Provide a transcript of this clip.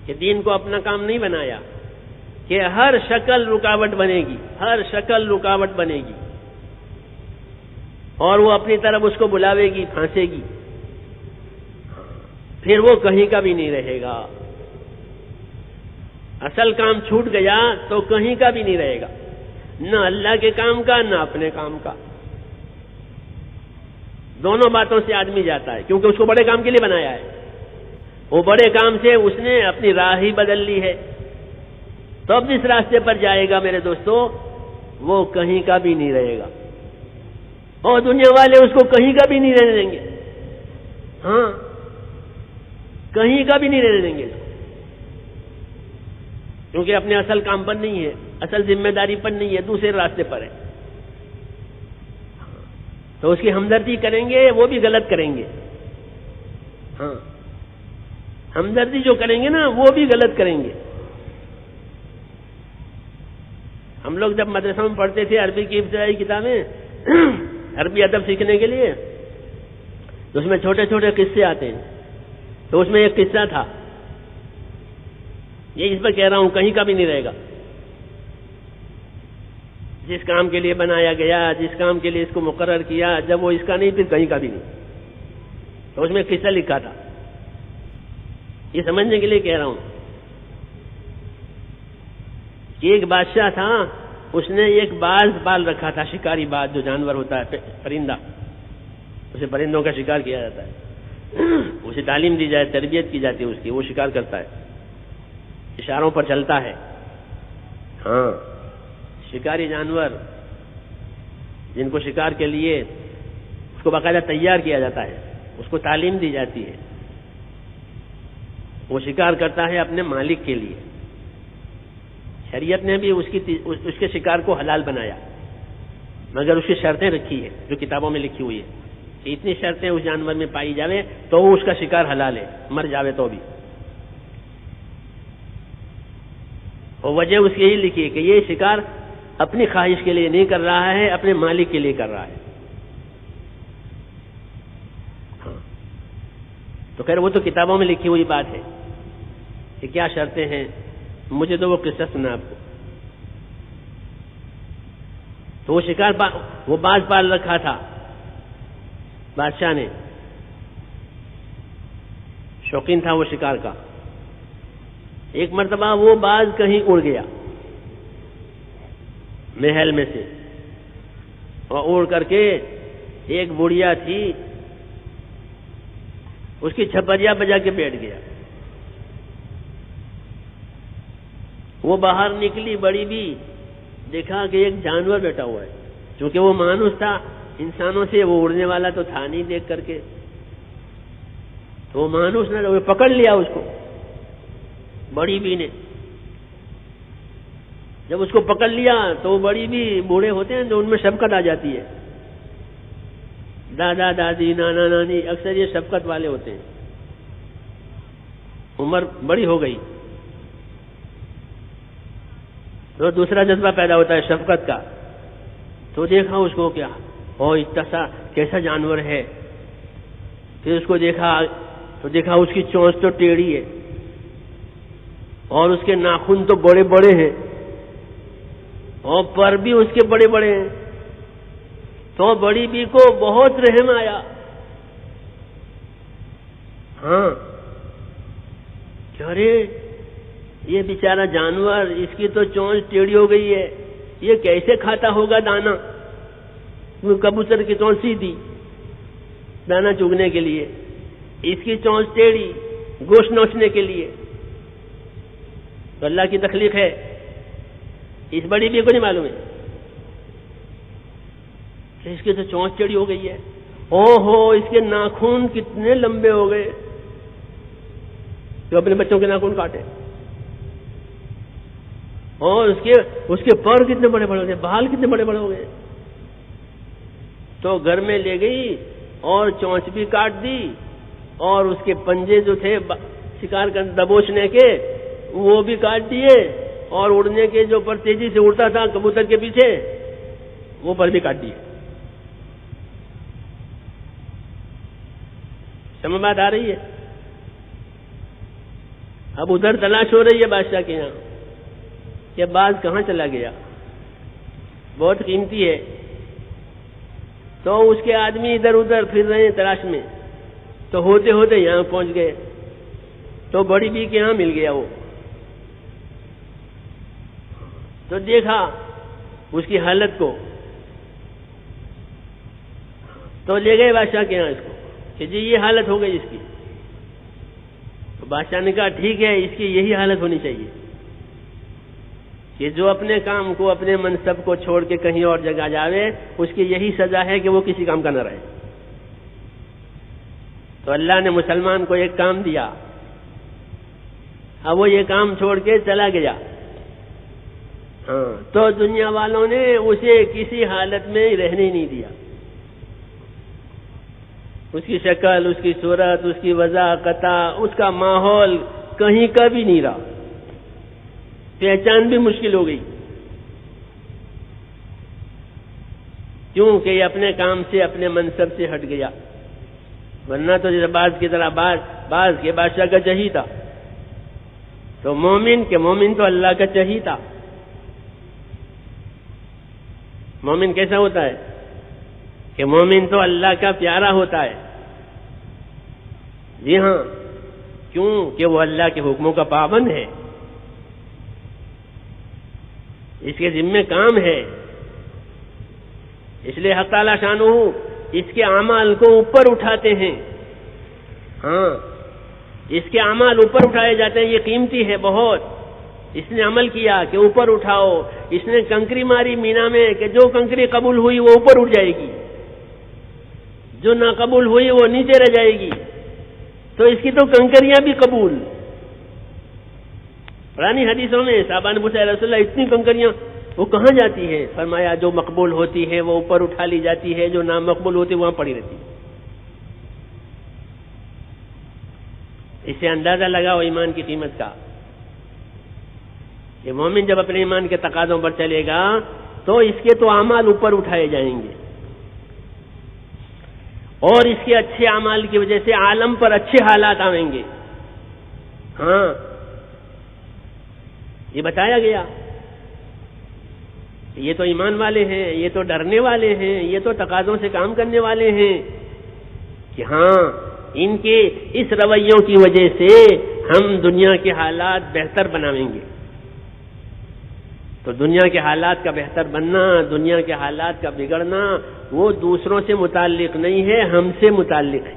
کہ دین کو اپنا کام نہیں بنایا کہ ہر شکل رکاوٹ بنے گی، ہر شکل رکاوٹ بنے گی، اور وہ اپنی طرف اس کو بلاوے گی، پھانسے گی، پھر وہ کہیں کا بھی نہیں رہے گا۔ اصل کام چھوٹ گیا تو کہیں کا بھی نہیں رہے گا، نہ اللہ کے کام کا نہ اپنے کام کا۔ دونوں باتوں سے آدمی جاتا ہے، کیونکہ اس کو بڑے کام کے لیے بنایا ہے، وہ بڑے کام سے اس نے اپنی راہ ہی بدل لی ہے، تو اب جس راستے پر جائے گا میرے دوستو وہ کہیں کا بھی نہیں رہے گا، اور دنیا والے اس کو کہیں کا بھی نہیں رہنے دیں گے، ہاں کہیں کا بھی نہیں رہنے دیں گے، کیونکہ اپنے اصل کام پر نہیں ہے، اصل ذمہ داری پر نہیں ہے، دوسرے راستے پر ہے۔ تو اس کی ہمدردی کریں گے وہ بھی غلط کریں گے، ہاں ہمدردی جو کریں گے نا وہ بھی غلط کریں گے۔ ہم لوگ جب مدرسہ میں پڑھتے تھے عربی کی ابتدائی کتابیں عربی ادب سیکھنے کے لیے، تو اس میں چھوٹے چھوٹے قصے آتے ہیں، تو اس میں ایک قصہ تھا، یہ اس پر کہہ رہا ہوں کہیں کا بھی نہیں رہے گا، جس کام کے لیے بنایا گیا، جس کام کے لیے اس کو مقرر کیا، جب وہ اس کا نہیں پھر کہیں کا بھی نہیں، تو اس میں ایک قصہ لکھا تھا، یہ سمجھنے کے لیے کہہ رہا ہوں کہ ایک بادشاہ تھا، اس نے ایک باز پال رکھا تھا، شکاری باز جو جانور ہوتا ہے پرندہ، اسے پرندوں کا شکار کیا جاتا ہے، اسے تعلیم دی جائے، تربیت کی جاتی ہے اس کی، وہ شکار کرتا ہے، اشاروں پر چلتا ہے، ہاں شکاری جانور جن کو شکار کے لیے اس کو باقاعدہ تیار کیا جاتا ہے، اس کو تعلیم دی جاتی ہے، وہ شکار کرتا ہے اپنے مالک کے لیے۔ شریعت نے بھی اس کے شکار کو حلال بنایا، مگر اس کی شرطیں رکھی ہے جو کتابوں میں لکھی ہوئی ہے کہ اتنی شرطیں اس جانور میں پائی جاوے تو وہ اس کا شکار حلال ہے، مر جاوے تو بھی۔ اور وجہ اس کی یہی لکھی ہے کہ یہ شکار اپنی خواہش کے لیے نہیں کر رہا ہے، اپنے مالک کے لیے کر رہا ہے، ہاں تو خیر وہ تو کتابوں میں لکھی ہوئی بات ہے کہ کیا شرطیں ہیں، مجھے تو وہ قصہ سنا آپ کو۔ تو وہ شکار وہ باز پال رکھا تھا بادشاہ نے، شوقین تھا وہ شکار کا۔ ایک مرتبہ وہ باز کہیں اڑ گیا محل میں سے، اور اڑ کر کے ایک بڑھیا تھی اس کی چھپریا بجا کے بیٹھ گیا۔ وہ باہر نکلی بڑی بھی، دیکھا کہ ایک جانور بیٹھا ہوا ہے، چونکہ وہ مانوس تھا انسانوں سے، وہ اڑنے والا تو تھا نہیں دیکھ کر کے، تو وہ مانوس نہ وہ پکڑ لیا اس کو بڑی بی نے۔ جب اس کو پکڑ لیا تو وہ بڑی بھی بوڑھے ہوتے ہیں تو ان میں شفقت آ جاتی ہے، دادا دادی نانا نانی اکثر یہ شفقت والے ہوتے ہیں، عمر بڑی ہو گئی تو دوسرا جذبہ پیدا ہوتا ہے شفقت کا، تو دیکھا اس کو کیا اتنا کیسا جانور ہے، پھر اس کو دیکھا تو دیکھا اس کی چونچ تو ٹیڑھی ہے اور اس کے ناخن تو بڑے بڑے ہیں اور پر بھی اس کے بڑے بڑے ہیں، تو بڑی بی کو بہت رحم آیا، ہاں کہ ارے یہ بیچارہ جانور، اس کی تو چونچ ٹیڑھی ہو گئی ہے، یہ کیسے کھاتا ہوگا دانا، کبوتر کی چونچ سیدھی دانا چگنے کے لیے، اس کی چونچ ٹیڑھی گوشت نوچنے کے لیے، تو اللہ کی تخلیق ہے، اس بڑی بی کو نہیں معلوم ہے کہ اس کی تو چونچ ٹیڑھی ہو گئی ہے، او ہو اس کے ناخن کتنے لمبے ہو گئے، جو اپنے بچوں کے ناخن کاٹے، اور اس کے پر کتنے بڑے بڑے ہو گئے، بال کتنے بڑے بڑے ہو گئے، تو گھر میں لے گئی اور چونچ بھی کاٹ دی اور اس کے پنجے جو تھے شکار کر دبوچنے کے وہ بھی کاٹ دیے، اور اڑنے کے جو پر تیزی سے اڑتا تھا کبوتر کے پیچھے وہ پر بھی کاٹ دیے۔ سمجھ بات آ رہی ہے؟ اب ادھر تلاش ہو رہی ہے بادشاہ کے یہاں، یہ باز کہاں چلا گیا، بہت قیمتی ہے۔ تو اس کے آدمی ادھر ادھر پھر رہے ہیں تلاش میں، تو ہوتے ہوتے یہاں پہنچ گئے، تو بڑی بی کے یہاں مل گیا وہ، تو دیکھا اس کی حالت کو، تو لے گئے بادشاہ کے یہاں اس کو کہ جی یہ حالت ہو گئی اس کی۔ تو بادشاہ نے کہا ٹھیک ہے، اس کی یہی حالت ہونی چاہیے کہ جو اپنے کام کو، اپنے منصب کو چھوڑ کے کہیں اور جگہ جاوے، اس کی یہی سزا ہے کہ وہ کسی کام کا نہ رہے۔ تو اللہ نے مسلمان کو ایک کام دیا، اب وہ یہ کام چھوڑ کے چلا گیا، ہاں، تو دنیا والوں نے اسے کسی حالت میں رہنے ہی نہیں دیا، اس کی شکل، اس کی صورت، اس کی وضاحت، اس کا ماحول کہیں کا بھی نہیں رہا، پہچان بھی مشکل ہو گئی، کیونکہ یہ اپنے کام سے، اپنے منصب سے ہٹ گیا۔ ورنہ تو جیسے باز کی طرح باز کے بادشاہ کا چہی تھا، تو مومن تو اللہ کا چہی تھا۔ مومن کیسا ہوتا ہے کہ مومن تو اللہ کا پیارا ہوتا ہے، جی ہاں، کیوں کہ وہ اللہ کے حکموں کا پابند ہے، اس کے ذمہ کام ہے، اس لیے حق تعالی شانہ اس کے اعمال کو اوپر اٹھاتے ہیں، ہاں، اس کے اعمال اوپر اٹھائے جاتے ہیں، یہ قیمتی ہے بہت۔ اس نے عمل کیا کہ اوپر اٹھاؤ، اس نے کنکری ماری مینا میں کہ جو کنکری قبول ہوئی وہ اوپر اٹھ جائے گی، جو نہ قبول ہوئی وہ نیچے رہ جائے گی، تو اس کی تو کنکریاں بھی قبول۔ پرانی حدیثوں میں صحابہ نے پوچھا رسول اللہ اتنی کنکریاں وہ کہاں جاتی ہے؟ فرمایا جو مقبول ہوتی ہے وہ اوپر اٹھا لی جاتی ہے، جو نہ مقبول ہوتی وہاں پڑی رہتی ہے۔ اس سے اندازہ لگاؤ ایمان کی قیمت کا، کہ مومن جب اپنے ایمان کے تقاضوں پر چلے گا تو اس کے تو اعمال اوپر اٹھائے جائیں گے، اور اس کے اچھے اعمال کی وجہ سے عالم پر اچھے حالات آئیں گے۔ ہاں، یہ بتایا گیا، یہ تو ایمان والے ہیں، یہ تو ڈرنے والے ہیں، یہ تو تقاضوں سے کام کرنے والے ہیں، کہ ہاں ان کے اس رویوں کی وجہ سے ہم دنیا کے حالات بہتر بنائیں گے۔ تو دنیا کے حالات کا بہتر بننا، دنیا کے حالات کا بگڑنا، وہ دوسروں سے متعلق نہیں ہے، ہم سے متعلق ہے۔